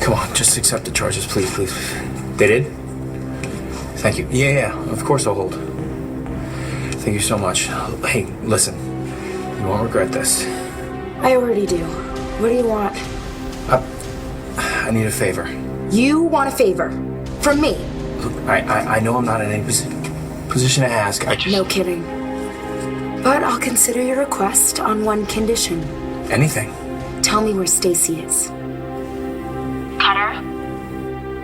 Come on, just accept the charges, please, please. They did? Thank you. Yeah, of course I'll hold. Thank you so much. Hey, listen. You won't regret this. I already do. What do you want? I need a favor. You want a favor? From me? Look, I know I'm not in any position to ask. No kidding. But I'll consider your request on one condition. Anything. Tell me where Stacy is. Cutter?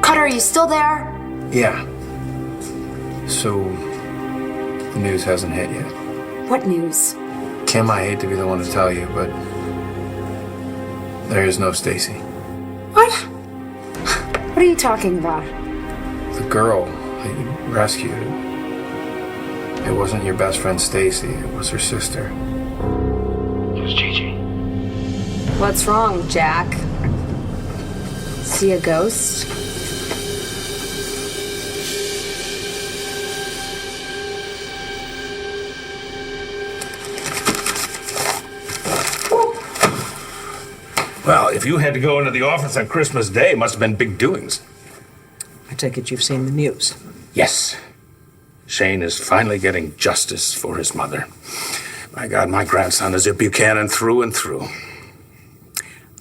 Cutter, are you still there? Yeah. So, the news hasn't hit yet. What news? Kim, I hate to be the one to tell you, but there is no Stacy. What? What are you talking about? The girl that you rescued. It wasn't your best friend Stacy, it was her sister. It was Gigi. What's wrong, Jack? See a ghost? Well, if you had to go into the office on Christmas Day, it must have been big doings. I take it you've seen the news. Yes. Shane is finally getting justice for his mother. My God, my grandson is a Buchanan through and through.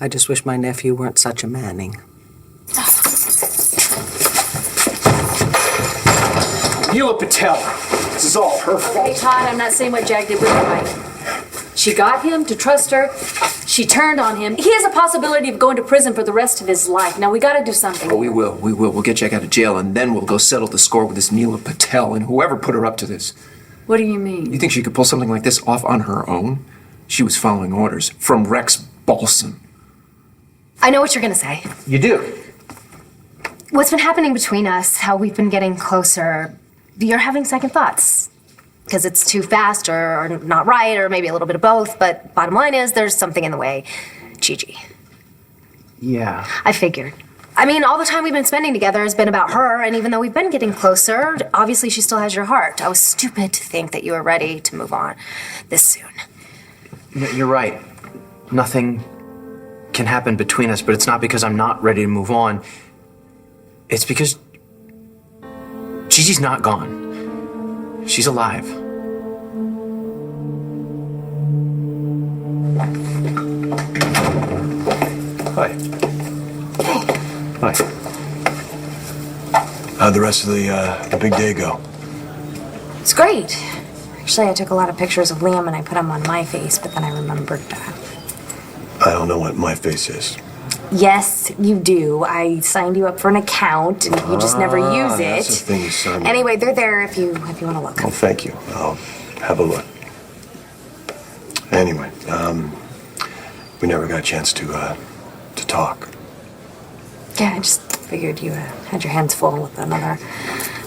I just wish my nephew weren't such a Manning. Neela Patel. This is all her fault. Hey, Todd, I'm not saying what Jack did was right. She got him to trust her. She turned on him. He has a possibility of going to prison for the rest of his life. Now, we gotta do something. Oh, we will. We'll get Jack out of jail, and then we'll go settle the score with this Neela Patel and whoever put her up to this. What do you mean? You think she could pull something like this off on her own? She was following orders from Rex Balson. I know what you're gonna say. You do? What's been happening between us, how we've been getting closer, you're having second thoughts. Because it's too fast or not right, or maybe a little bit of both, but bottom line is there's something in the way. Gigi. Yeah. I figured. I mean, all the time we've been spending together has been about her, and even though we've been getting closer, obviously she still has your heart. I was stupid to think that you were ready to move on this soon. You're right. Nothing can happen between us, but it's not because I'm not ready to move on. It's because Gigi's not gone. She's alive. Hi. Hi. How'd the rest of the big day go? It's great. Actually, I took a lot of pictures of Liam and I put them on my face, but then I remembered that. I don't know what my face is. Yes, you do. I signed you up for an account, and you just never use it. That's the thing you signed me. Anyway, they're there if you want to look. Oh, thank you. I'll have a look. Anyway, we never got a chance to talk. Yeah, I just figured you had your hands full with another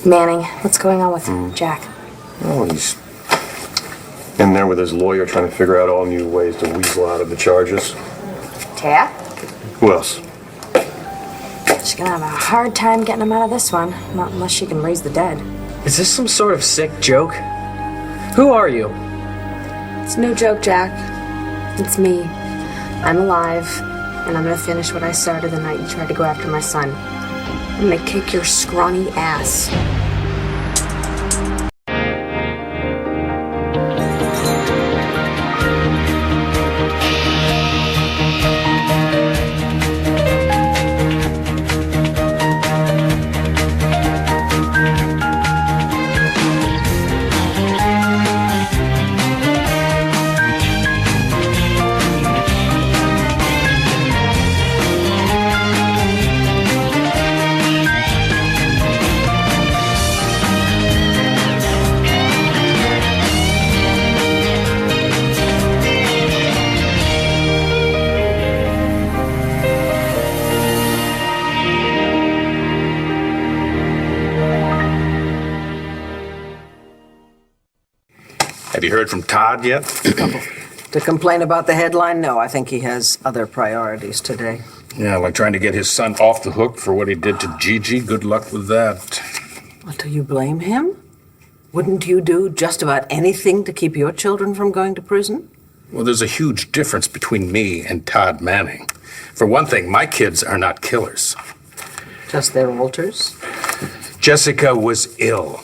Manning. What's going on with Jack? Oh, he's in there with his lawyer trying to figure out all new ways to weasel out of the charges. Taya? Who else? She's gonna have a hard time getting him out of this one, not unless she can raise the dead. Is this some sort of sick joke? Who are you? It's no joke, Jack. It's me. I'm alive, and I'm gonna finish what I started the night you tried to go after my son. I'm gonna kick your scrawny ass. Have you heard from Todd yet? To complain about the headline? No, I think he has other priorities today. Yeah, like trying to get his son off the hook for what he did to Gigi. Good luck with that. Well, do you blame him? Wouldn't you do just about anything to keep your children from going to prison? Well, there's a huge difference between me and Todd Manning. For one thing, my kids are not killers. Just their alters? Jessica was ill.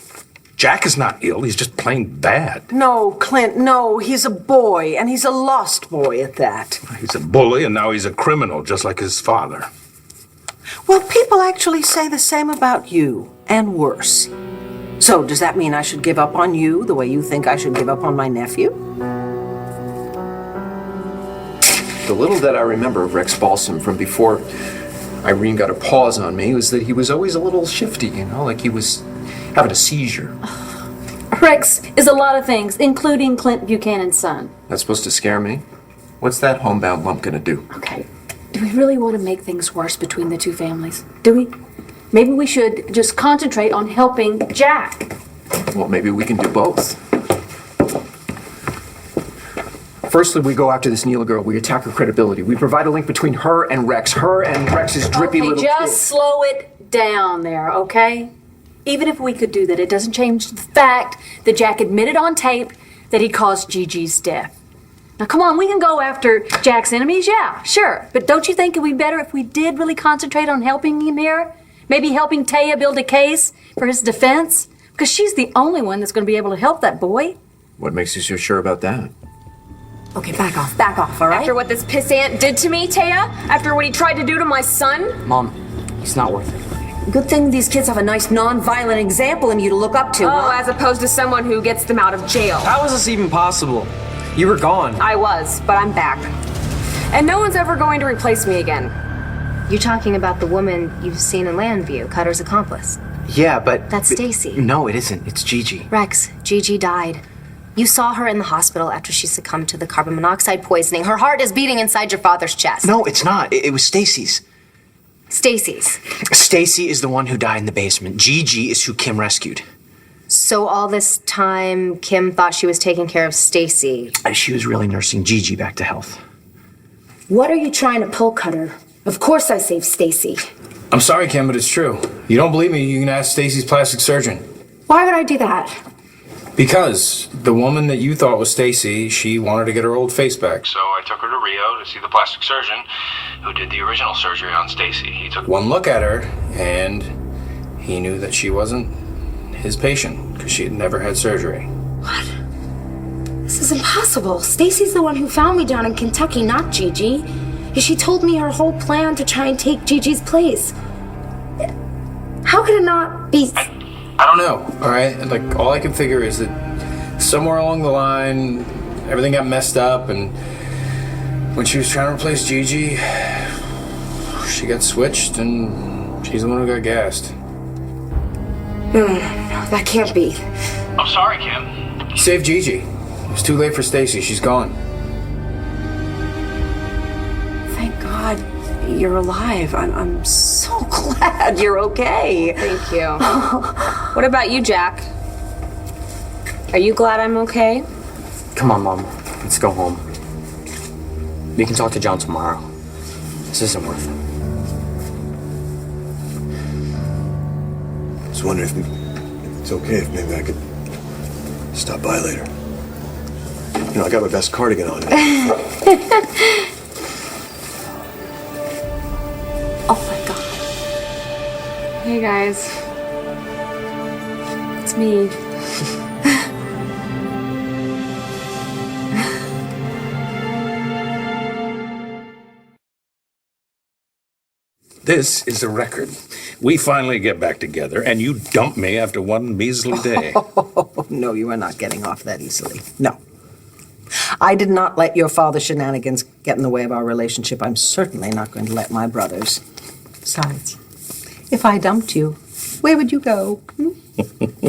Jack is not ill, he's just plain bad. No, Clint, no. He's a boy, and he's a lost boy at that. He's a bully, and now he's a criminal, just like his father. Well, people actually say the same about you, and worse. So, does that mean I should give up on you the way you think I should give up on my nephew? The little that I remember of Rex Balsam from before Irene got her paws on me was that he was always a little shifty, you know, like he was having a seizure. Rex is a lot of things, including Clint Buchanan's son. That's supposed to scare me? What's that homebound lump gonna do? Okay, do we really want to make things worse between the two families? Do we? Maybe we should just concentrate on helping Jack. Well, maybe we can do both. Firstly, we go after this Neela girl. We attack her credibility. We provide a link between her and Rex's drippy Okay, little just kid. slow it down there, okay? Even if we could do that, it doesn't change the fact that Jack admitted on tape that he caused Gigi's death. Now, come on, we can go after Jack's enemies, yeah, sure. But don't you think it would be better if we did really concentrate on helping him here? Maybe helping Taya build a case for his defense? Because she's the only one that's going to be able to help that boy. What makes you so sure about that? Okay, back off, all right? After what this pissant did to me, Taya? After what he tried to do to my son? Mom, it's not worth it. Good thing these kids have a nice non-violent example in you to look up to. Oh, as opposed to someone who gets them out of jail. How is this even possible? You were gone. I was, but I'm back. And no one's ever going to replace me again. You're talking about the woman you've seen in Landview, Cutter's accomplice. Yeah, but... That's Stacy. No, it isn't. It's Gigi. Rex, Gigi died. You saw her in the hospital after she succumbed to the carbon monoxide poisoning. Her heart is beating inside your father's chest. No, it's not. It was Stacy's. Stacy's. Stacy is the one who died in the basement. Gigi is who Kim rescued. So all this time, Kim thought she was taking care of Stacy. She was really nursing Gigi back to health. What are you trying to pull, Cutter? Of course I saved Stacy. I'm sorry, Kim, but it's true. You don't believe me, you can ask Stacy's plastic surgeon. Why would I do that? Because the woman that you thought was Stacy, she wanted to get her old face back. So I took her to Rio to see the plastic surgeon who did the original surgery on Stacy. He took One look at her, and he knew that she wasn't his patient, because she had never had surgery. What? This is impossible. Stacy's the one who found me down in Kentucky, not Gigi. She told me her whole plan to try and take Gigi's place. How could it not be... I don't know, all right? Like, all I can figure is that somewhere along the line, everything got messed up, and when she was trying to replace Gigi, she got switched, and she's the one who got gassed. No, that can't be. I'm sorry, Kim. Save Gigi. It was too late for Stacy. She's gone. Thank God you're alive. I'm so glad you're okay. Thank you. What about you, Jack? Are you glad I'm okay? Come on, Mom. Let's go home. We can talk to John tomorrow. This isn't worth it. I was wondering if it's okay if maybe I could stop by later. You know, I got my best cardigan on. Oh my God. Hey guys. It's me. This is a record. We finally get back together, and you dump me after one measly day. Oh, no, you are not getting off that easily. No. I did not let your father's shenanigans get in the way of our relationship. I'm certainly not going to let my brothers. Besides, if I dumped you, where would you go?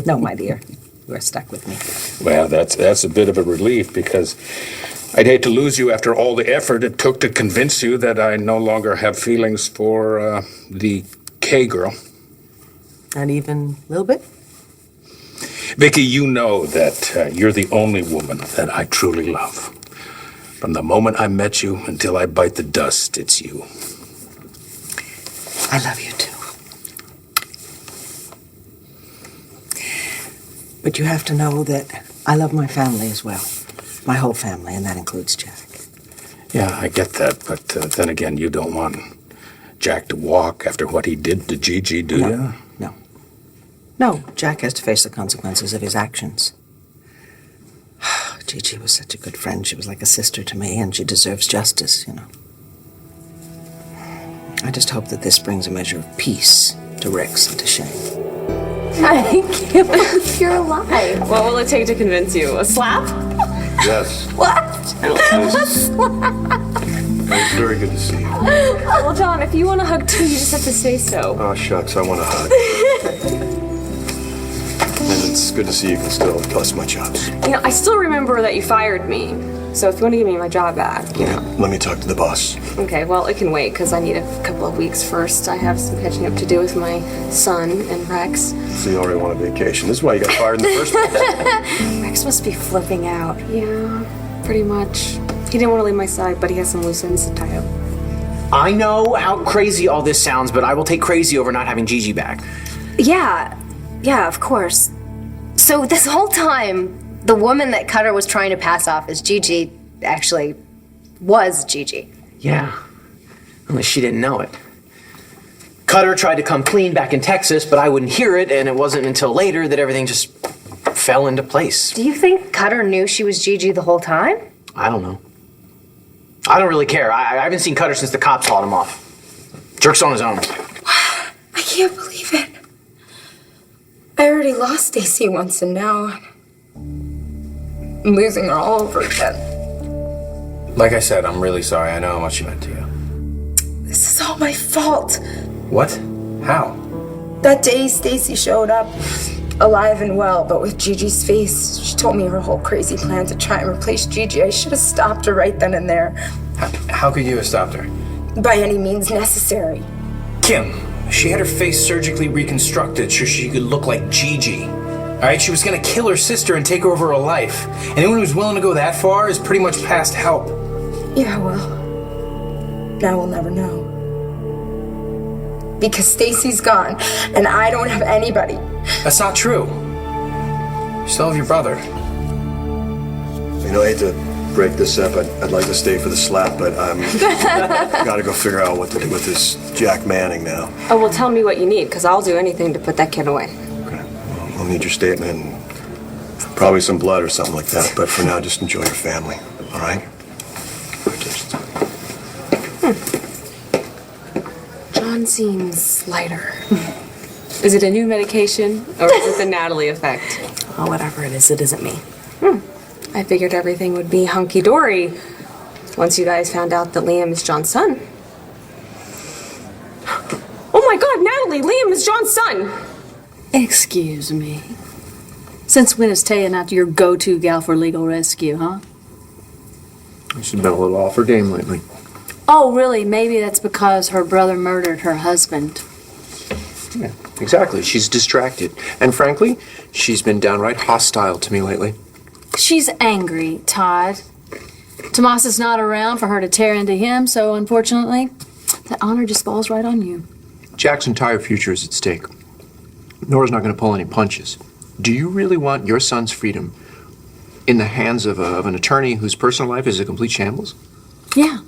No, my dear. You are stuck with me. Well, that's a bit of a relief, because I'd hate to lose you after all the effort it took to convince you that I no longer have feelings for the K girl. Not even a little bit? Vicky, you know that you're the only woman that I truly love. From the moment I met you until I bite the dust, it's you. I love you too. But you have to know that I love my family as well. My whole family, and that includes Jack. Yeah, I get that, but then again, you don't want Jack to walk after what he did to Gigi, do you? No, Jack has to face the consequences of his actions. Gigi was such a good friend. She was like a sister to me, and she deserves justice, you know. I just hope that this brings a measure of peace to Rex and to Shane. I can't believe you're alive. What will it take to convince you? A slap? Yes. What? It's very good to see you. Well, John, if you want a hug too, you just have to say so. Oh, shucks, I want a hug. And it's good to see you can still bust my chops. You know, I still remember that you fired me. So if you want to give me my job back, you know. Let me talk to the boss. Okay, well, it can wait because I need a couple of weeks first. I have some catching up to do with my son and Rex. So you already want a vacation. This is why you got fired in the first place. Rex must be flipping out. Yeah, pretty much. He didn't want to leave my side, but he has some loose ends to tie up. I know how crazy all this sounds, but I will take crazy over not having Gigi back. Yeah, of course. So this whole time, the woman that Cutter was trying to pass off as Gigi actually was Gigi. Yeah, only she didn't know it. Cutter tried to come clean back in Texas, but I wouldn't hear it, and it wasn't until later that everything just fell into place. Do you think Cutter knew she was Gigi the whole time? I don't know. I don't really care. I haven't seen Cutter since the cops hauled him off. Jerk's on his own. I can't believe it. I already lost Stacy once, and now I'm losing her all over again. Like I said, I'm really sorry. I know how much she meant to you. This is all my fault. What? How? That day Stacy showed up, alive and well, but with Gigi's face. She told me her whole crazy plan to try and replace Gigi. I should have stopped her right then and there. How could you have stopped her? By any means necessary. Kim, she had her face surgically reconstructed so she could look like Gigi. Alright, she was gonna kill her sister and take over her life. Anyone who's willing to go that far is pretty much past help. Yeah, well, now we'll never know. Because Stacy's gone, and I don't have anybody. That's not true. You still have your brother. You know, I hate to break this up. I'd like to stay for the slap, but I'm gotta go figure out what to do with this Jack Manning now. Oh, well, tell me what you need, because I'll do anything to put that kid away. Okay. Well, I'll need your statement and probably some blood or something like that. But for now, just enjoy your family. All right? John seems lighter. Is it a new medication, or is it the Natalie effect? Oh, whatever it isn't me. I figured everything would be hunky-dory once you guys found out that Liam is John's son. Oh my God, Natalie, Liam is John's son! Excuse me. Since when is Taya not your go-to gal for legal rescue, huh? She's been a little off her game lately. Oh, really? Maybe that's because her brother murdered her husband. Yeah, exactly. She's distracted. And frankly, she's been downright hostile to me lately. She's angry, Todd. Tomas is not around for her to tear into him, so unfortunately, that honor just falls right on you. Jack's entire future is at stake. Nora's not going to pull any punches. Do you really want your son's freedom in the hands of an attorney whose personal life is a complete shambles? Yeah,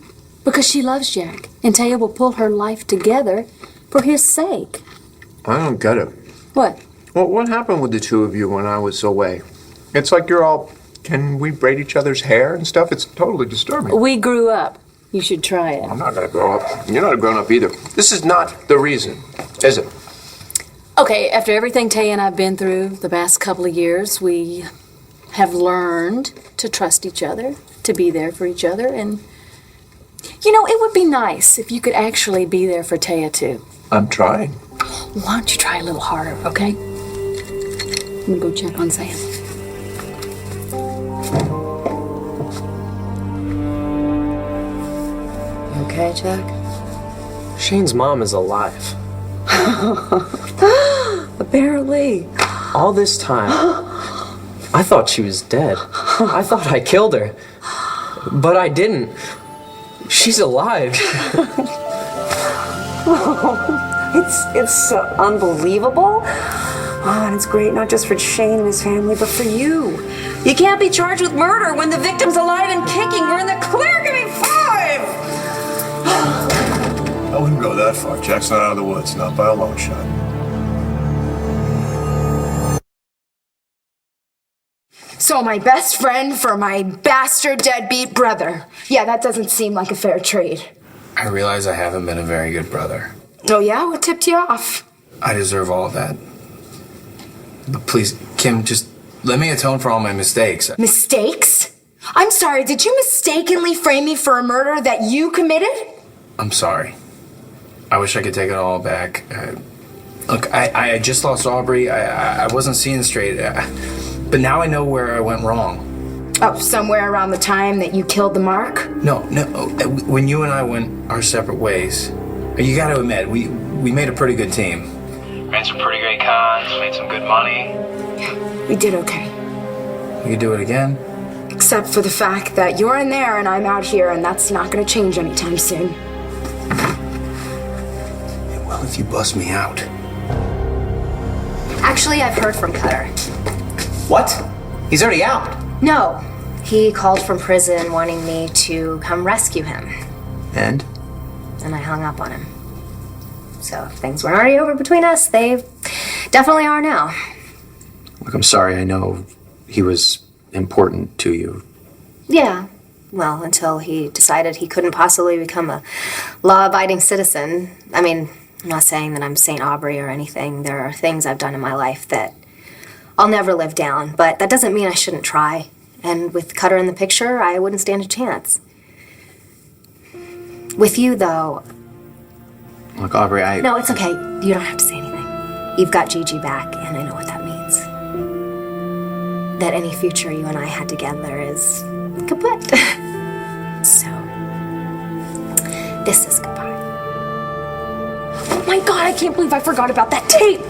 because she loves Jack, and Taya will pull her life together for his sake. I don't get it. What? Well, what happened with the two of you when I was away? It's like you're all, can we braid each other's hair and stuff? It's totally disturbing. We grew up. You should try it. I'm not going to grow up. You're not a grown-up either. This is not the reason, is it? Okay, after everything Taya and I've been through the past couple of years, we have learned to trust each other, to be there for each other, and, you know, it would be nice if you could actually be there for Taya, too. I'm trying. Why don't you try a little harder, okay? I'm gonna go check on Sam. Okay, Jack? Shane's mom is alive. Apparently. All this time, I thought she was dead. I thought I killed her. But I didn't. She's alive. It's unbelievable. Oh, and it's great not just for Shane and his family, but for you. You can't be charged with murder when the victim's alive and kicking. We're in the clear. Give me 5! wouldn't go that far. Jack's not out of the woods, not by a long shot. So my best friend for my bastard deadbeat brother. Yeah, that doesn't seem like a fair trade. I realize I haven't been a very good brother. Oh yeah? What tipped you off? I deserve all of that. But please, Kim, just let me atone for all my mistakes. Mistakes? I'm sorry, did you mistakenly frame me for a murder that you committed? I'm sorry. I wish I could take it all back. Look, I just lost Aubrey. I wasn't seeing straight. But now I know where I went wrong. Oh, somewhere around the time that you killed the Mark? No. When you and I went our separate ways, you got to admit, we made a pretty good team. Ran some pretty great cons, made some good money. Yeah, we did okay. We could do it again. Except for the fact that you're in there and I'm out here, and that's not going to change anytime soon. Well, if you bust me out. Actually, I've heard from Cutter. What? He's already out. No. He called from prison wanting me to come rescue him. And? And I hung up on him. So if things weren't already over between us, they definitely are now. Look, I'm sorry. I know he was important to you. Yeah. Well, until he decided he couldn't possibly become a law-abiding citizen. I mean, I'm not saying that I'm St. Aubrey or anything. There are things I've done in my life that I'll never live down, but that doesn't mean I shouldn't try. And with Cutter in the picture, I wouldn't stand a chance. With you, though... Look, Aubrey, No, it's okay. You don't have to say anything. You've got Gigi back, and I know what that means. That any future you and I had together is kaput. So, this is goodbye. Oh my god, I can't believe I forgot about that tape!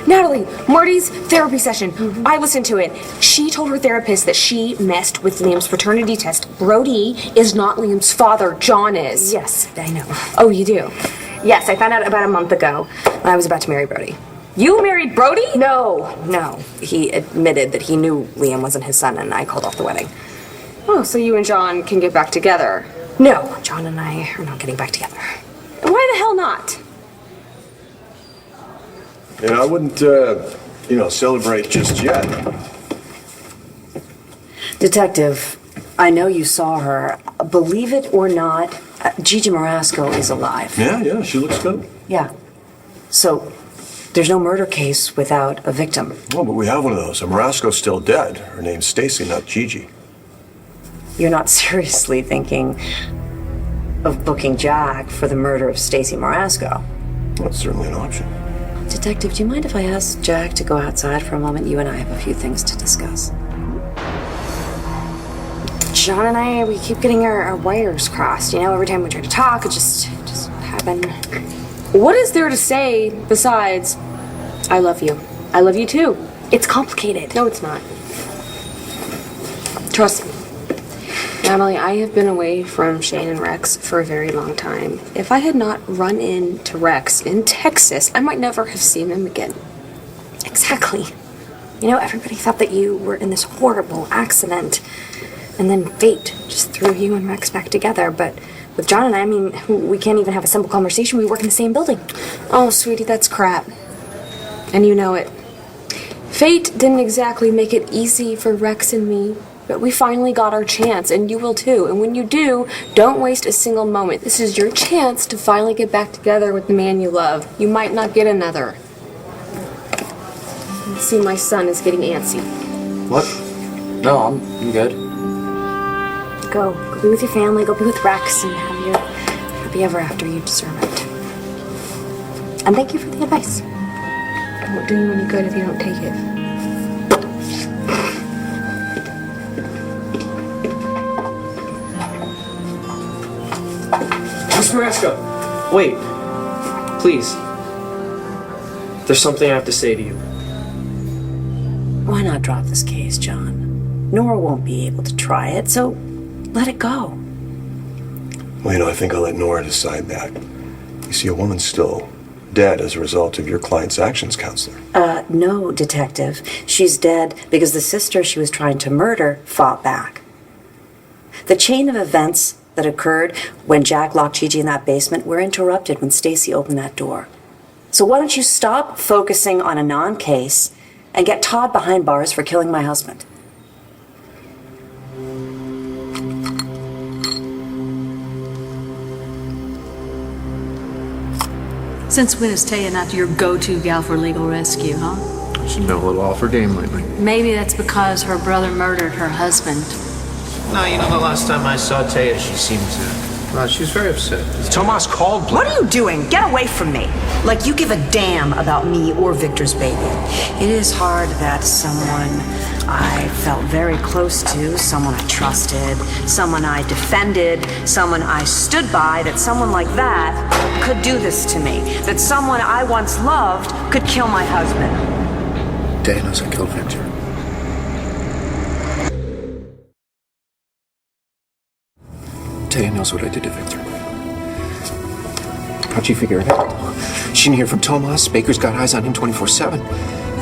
Natalie, Marty's therapy session. I listened to it. She told her therapist that she messed with Liam's paternity test. Brody is not Liam's father, John is. Yes, I know. Oh, you do? Yes, I found out about a month ago when I was about to marry Brody. You married Brody? No. He admitted that he knew Liam wasn't his son, and I called off the wedding. Oh, so you and John can get back together? No, John and I are not getting back together. Why the hell not? Yeah, I wouldn't, celebrate just yet. Detective, I know you saw her. Believe it or not, Gigi Marasco is alive. Yeah, she looks good. Yeah. So, there's no murder case without a victim. Oh, but we have one of those. And Marasco's still dead. Her name's Stacy, not Gigi. You're not seriously thinking of booking Jack for the murder of Stacy Marasco? That's certainly an option. Detective, do you mind if I ask Jack to go outside for a moment? You and I have a few things to discuss. John and I, we keep getting our wires crossed. You know, every time we try to talk, it just happens. What is there to say besides, I love you? I love you too. It's complicated. No, it's not. Trust me. Natalie, I have been away from Shane and Rex for a very long time. If I had not run into Rex in Texas, I might never have seen them again. Exactly. You know, everybody thought that you were in this horrible accident, and then fate just threw you and Rex back together. But with John and I mean, we can't even have a simple conversation. We work in the same building. Oh, sweetie, that's crap. And you know it. Fate didn't exactly make it easy for Rex and me. But we finally got our chance, and you will too. And when you do, don't waste a single moment. This is your chance to finally get back together with the man you love. You might not get another. See, my son is getting antsy. What? No, I'm good. Go be with your family, go be with Rex, and have your happy ever after. You deserve it. And thank you for the advice. It won't do you any good if you don't take it. Mr. Marasco! Wait. Please. There's something I have to say to you. Why not drop this case, John? Nora won't be able to try it, so let it go. Well, I think I'll let Nora decide that. You see, a woman's still dead as a result of your client's actions, Counselor. No, Detective. She's dead because the sister she was trying to murder fought back. The chain of events that occurred when Jack locked Gigi in that basement were interrupted when Stacy opened that door. So why don't you stop focusing on a non-case and get Todd behind bars for killing my husband? Since when is Taya not your go-to gal for legal rescue, huh? She's been a little off her game lately. Maybe that's because her brother murdered her husband. No, you know, the last time I saw Taya, she seemed to... She's very upset. Tomas called, please. What are you doing? Get away from me. Like you give a damn about me or Victor's baby. It is hard that someone I felt very close to, someone I trusted, someone I defended, someone I stood by, that someone like that could do this to me. That someone I once loved could kill my husband. Taya knows I killed Victor. Taya knows what I did to Victor. How'd you figure it out? She didn't hear from Tomas. Baker's got eyes on him 24/7.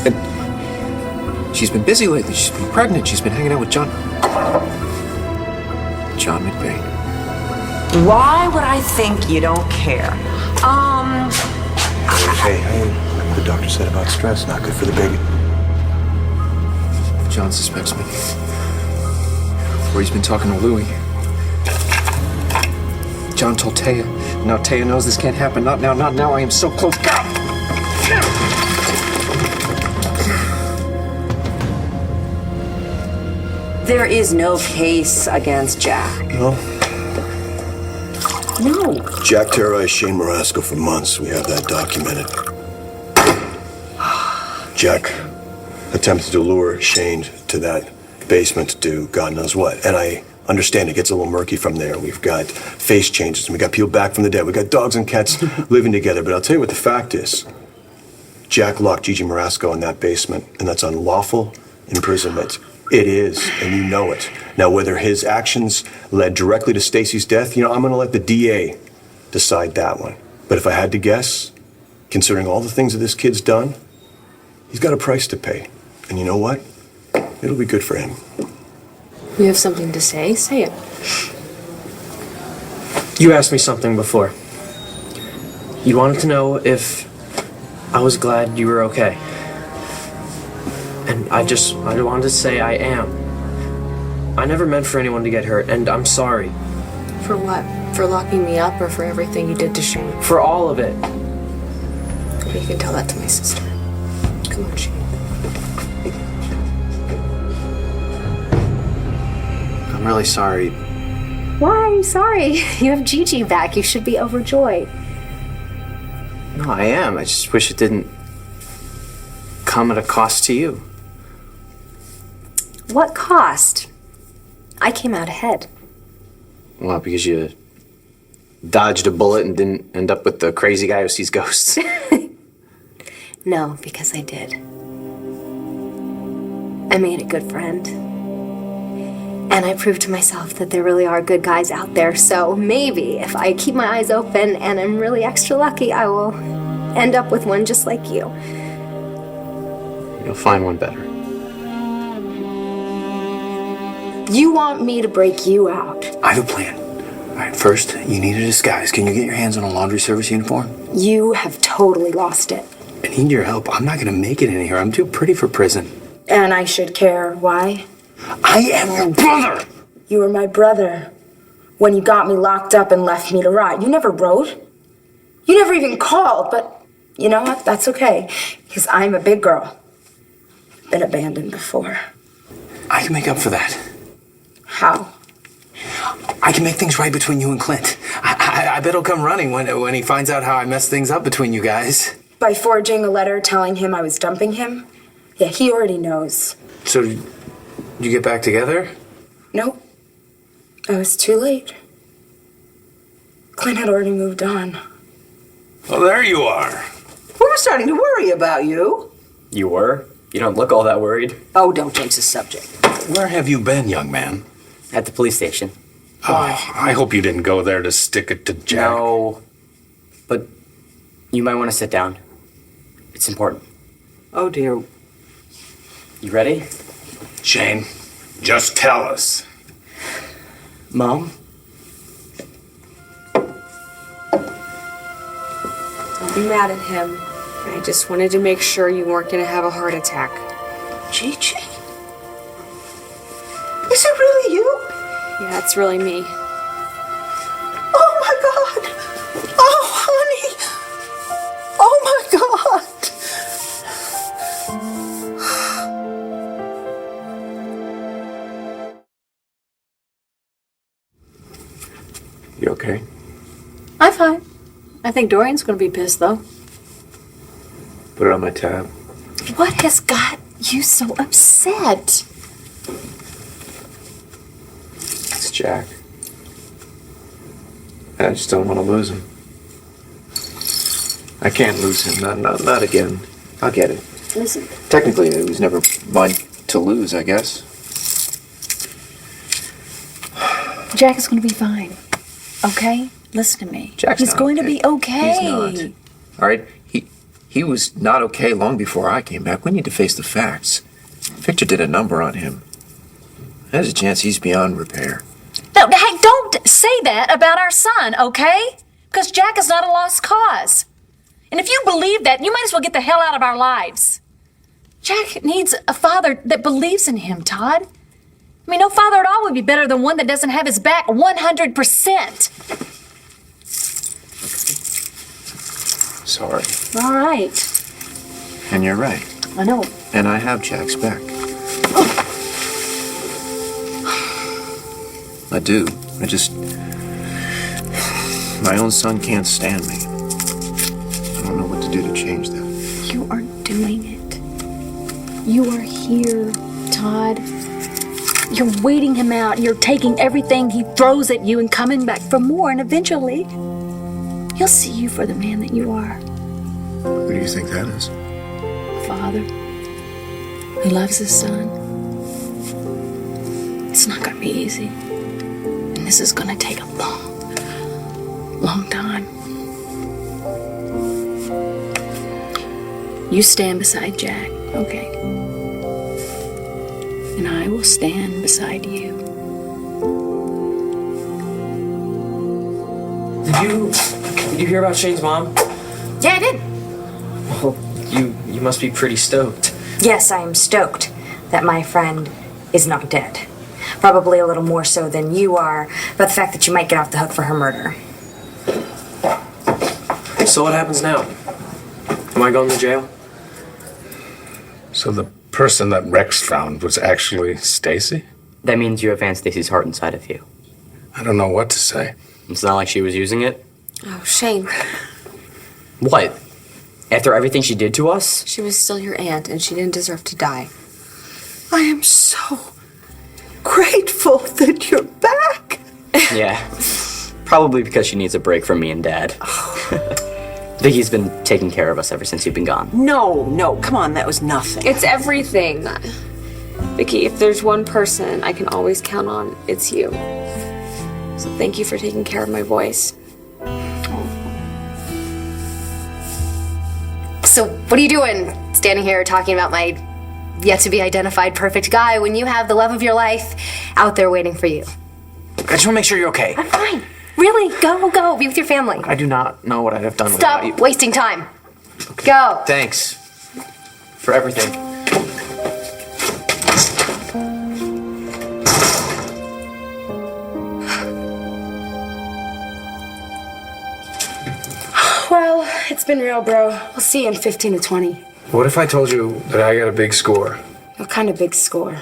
And she's been busy lately. She's been pregnant. She's been hanging out with John McVeigh. Why would I think you don't care? Hey, the doctor said about stress, not good for the baby. John suspects me. Or he's been talking to Louie. John told Taya. Now Taya knows this can't happen. Not now, not now. I am so close. God! There is no case against Jack. No? No. Jack terrorized Shane Marasco for months. We have that documented. Jack attempted to lure Shane to that basement to do God knows what. And I understand it gets a little murky from there. We've got face changes, and we got people back from the dead. We got dogs and cats living together. But I'll tell you what the fact is. Jack locked Gigi Marasco in that basement, and that's unlawful imprisonment. It is, and you know it. Now, whether his actions led directly to Stacy's death, I'm going to let the DA decide that one. But if I had to guess, considering all the things that this kid's done, he's got a price to pay. And you know what? It'll be good for him. You have something to say? Say it. You asked me something before. You wanted to know if I was glad you were okay. And I wanted to say I am. I never meant for anyone to get hurt, and I'm sorry. For what? For locking me up or for everything you did to Shane? For all of it. You can tell that to my sister. Come on, Shane. I'm really sorry. Why are you sorry? You have Gigi back. You should be overjoyed. No, I am. I just wish it didn't come at a cost to you. What cost? I came out ahead. Well, because you dodged a bullet and didn't end up with the crazy guy who sees ghosts. No, because I did. I made a good friend. And I proved to myself that there really are good guys out there. So maybe if I keep my eyes open and I'm really extra lucky, I will end up with one just like you. You'll find one better. You want me to break you out? I have a plan. All right, first, you need a disguise. Can you get your hands on a laundry service uniform? You have totally lost it. I need your help. I'm not going to make it in here. I'm too pretty for prison. And I should care. Why? I am your brother! You were my brother when you got me locked up and left me to rot. You never wrote. You never even called, but you know what? That's okay, because I'm a big girl. Been abandoned before. I can make up for that. How? I can make things right between you and Clint. I bet he'll come running when he finds out how I messed things up between you guys. By forging a letter telling him I was dumping him? Yeah, he already knows. So, you get back together? Nope. I was too late. Clint had already moved on. Well, there you are. We were starting to worry about you. You were? You don't look all that worried. Oh, don't change the subject. Where have you been, young man? At the police station. Oh, I hope you didn't go there to stick it to Jack. No. But you might want to sit down. It's important. Oh, dear. You ready? Shane, just tell us. Mom, be mad at him. I just wanted to make sure you weren't going to have a heart attack. Gigi? Is it really you? Yeah, it's really me. Oh my God! Oh, honey! Oh my God! You okay? I'm fine. I think Dorian's going to be pissed, though. Put it on my tab. What has got you so upset? It's Jack. I just don't want to lose him. I can't lose him. Not again. I'll get it. Listen. Technically, it was never mine to lose, I guess. Jack is going to be fine. Okay? Listen to me. Jack's He's not going okay. to be okay. He's not. All right? He was not okay long before I came back. We need to face the facts. Victor did a number on him. There's a chance he's beyond repair. No, hey, don't say that about our son, okay? Because Jack is not a lost cause. And if you believe that, you might as well get the hell out of our lives. Jack needs a father that believes in him, Todd. I mean, no father at all would be better than one that doesn't have his back 100%. Sorry. All right. And you're right. I know. And I have Jack's back. I do. My own son can't stand me. I don't know what to do to change that. You are doing it. You are here, Todd. You're waiting him out. You're taking everything he throws at you and coming back for more. And eventually, he'll see you for the man that you are. Who do you think that is? A father who loves his son. It's not going to be easy. And this is going to take a long time. You stand beside Jack, okay? And I will stand beside you. Did you hear about Shane's mom? Yeah, I did. Well, you must be pretty stoked. Yes, I am stoked that my friend is not dead. Probably a little more so than you are about the fact that you might get off the hook for her murder. So what happens now? Am I going to jail? So the person that Rex found was actually Stacy? That means you have Aunt Stacy's heart inside of you. I don't know what to say. It's not like she was using it. Oh, Shane. What? After everything she did to us? She was still your aunt, and she didn't deserve to die. I am so grateful that you're back. Yeah. Probably because she needs a break from me and Dad. Vicky's been taking care of us ever since you've been gone. No, come on, that was nothing. It's everything. Vicky, if there's one person I can always count on, it's you. So thank you for taking care of my voice. So, what are you doing standing here talking about my yet to be identified perfect guy when you have the love of your life out there waiting for you? I just want to make sure you're okay. I'm fine. Really, go. Be with your family. I do not know what I'd have done without you. Stop wasting time. Go. Thanks for everything. Well, it's been real, bro. We'll see you in 15 to 20. What if I told you that I got a big score? What kind of big score?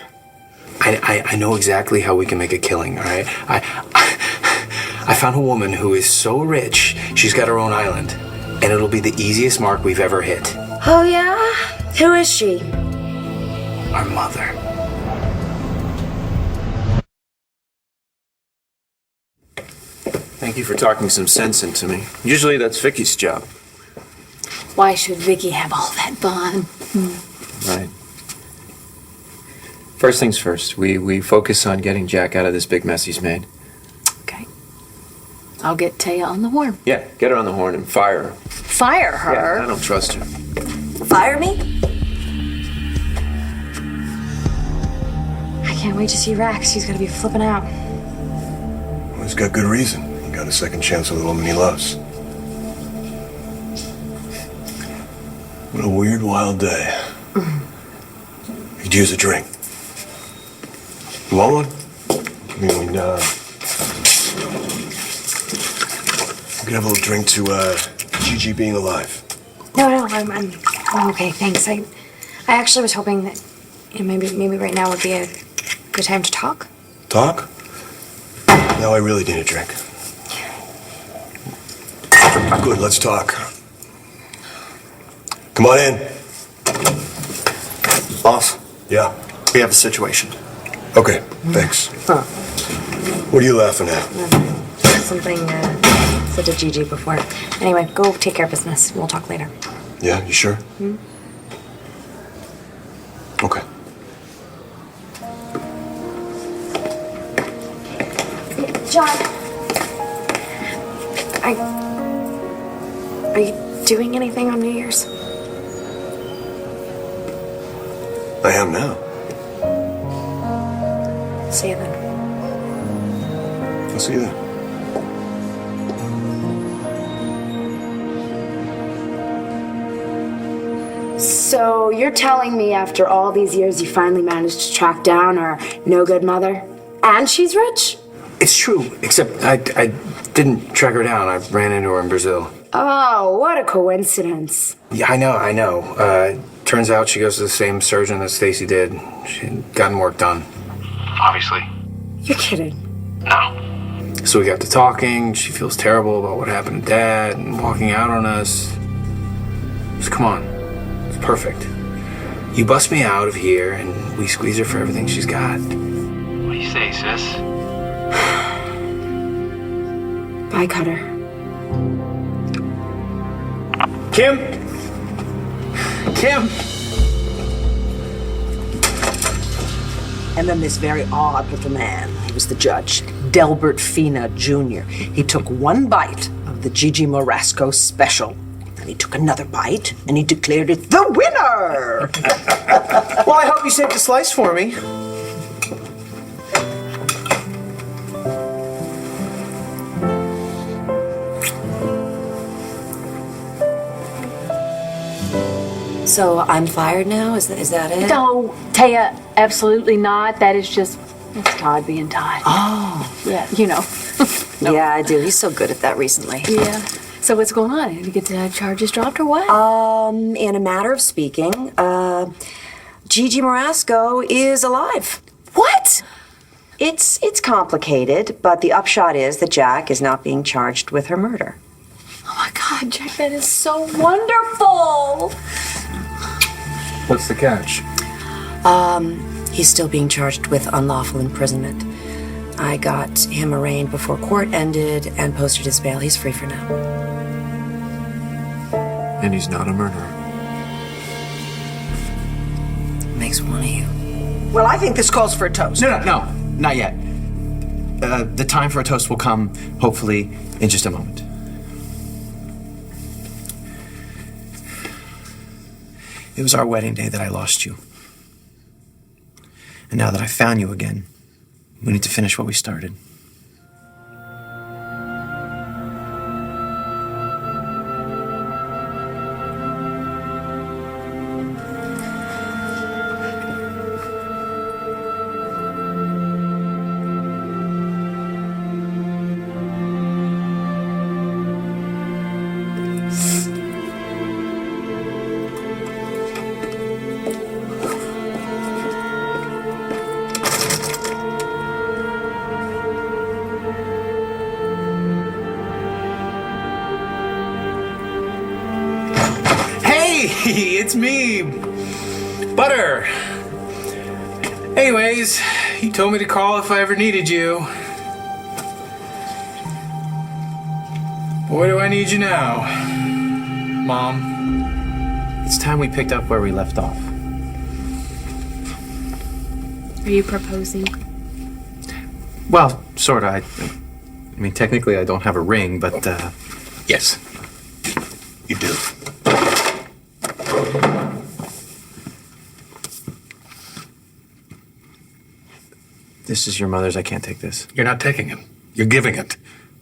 I know exactly how we can make a killing, all right? I found a woman who is so rich, she's got her own island. And it'll be the easiest mark we've ever hit. Oh, yeah? Who is she? Our mother. Thank you for talking some sense into me. Usually that's Vicky's job. Why should Vicky have all that fun? Right. First things first, we focus on getting Jack out of this big mess he's made. Okay. I'll get Taya on the horn. Yeah, get her on the horn and fire her. Fire her? Yeah, I don't trust her. Fire me? I can't wait to see Rex. He's gonna be flipping out. Well, he's got good reason. He got a second chance with the woman he loves. What a weird, wild day. You could use a drink. You want one? I mean, we could have a little drink to Gigi being alive. No, I'm okay, thanks. I actually was hoping that maybe right now would be a good time to talk. Talk? No, I really need a drink. Good, let's talk. Come on in. Boss, Yeah. we have a situation. Okay, thanks. Huh. What are you laughing at? Something said to Gigi before. Anyway, go take care of business. We'll talk later. Yeah, you sure? Okay. John, are you doing anything on New Year's? I am now. See you then. I'll see you then. So you're telling me after all these years you finally managed to track down our no-good mother? And she's rich? It's true, except I didn't track her down. I ran into her in Brazil. Oh, what a coincidence. Yeah, I know. Turns out she goes to the same surgeon that Stacy did. She'd gotten work done. Obviously. You're kidding. No. So we got to talking. She feels terrible about what happened to Dad and walking out on us. Just come on. It's perfect. You bust me out of here and we squeeze her for everything she's got. What do you say, sis? Bye, Cutter. Kim? Kim? And then this very odd little man, he was the judge, Delbert Fina Jr. He took one bite of the Gigi Morasco special. Then he took another bite and he declared it the winner! Well, I hope you saved a slice for me. So I'm fired now? Is that it? No, Taya, absolutely not. That is just, it's Todd being Todd. Oh. Yeah, you know. Yeah, I do. He's so good at that recently. Yeah. So what's going on? Did you get the charges dropped or what? In a matter of speaking, Gigi Morasco is alive. What? It's complicated, but the upshot is that Jack is not being charged with her murder. Oh my God, Jack, that is so wonderful. What's the catch? He's still being charged with unlawful imprisonment. I got him arraigned before court ended and posted his bail. He's free for now. And he's not a murderer. Makes one of you. Well, I think this calls for a toast. No, not yet. The time for a toast will come, hopefully, in just a moment. It was our wedding day that I lost you. And now that I found you again, we need to finish what we started. Hey, it's me, Butter. Anyways, you told me to call if I ever needed you. Boy, do I need you now, Mom. It's time we picked up where we left off. Are you proposing? Well, sorta. I mean, technically I don't have a ring, but, Yes, you do. this is your mother's. I can't take this. You're not taking it. You're giving it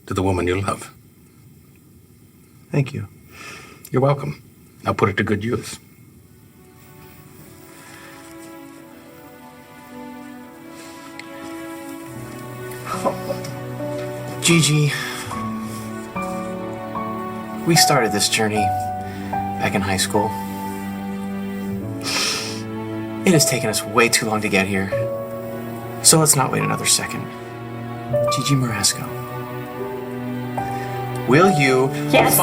to the woman you love. Thank you. You're welcome. Now put it to good use. Gigi, we started this journey back in high school. It has taken us way too long to get here. So let's not wait another second. Gigi Marasco, will you... Yes.